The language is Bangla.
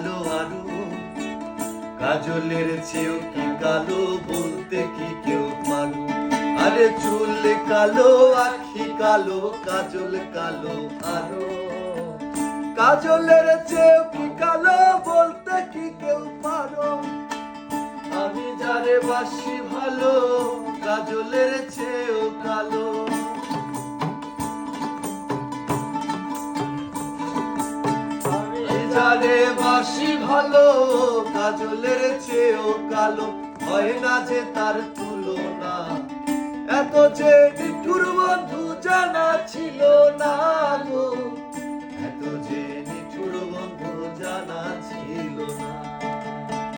কালো আরো, কাজলের চেয়েও কি কালো বলতে কি কেউ পারো? আরে চুল কালো, আখি কালো, কাজল কালো আরো, কাজলের চেয়েও কি কালো বলতে কি কেউ পারো? আমি যারে বাসি ভালো, কাজলের চেয়েও কালো। আমি যারে বাসি ভালো, কাজলের চেয়েও কালো, হয় না যে তার তুলনা। এত যে নিঠুর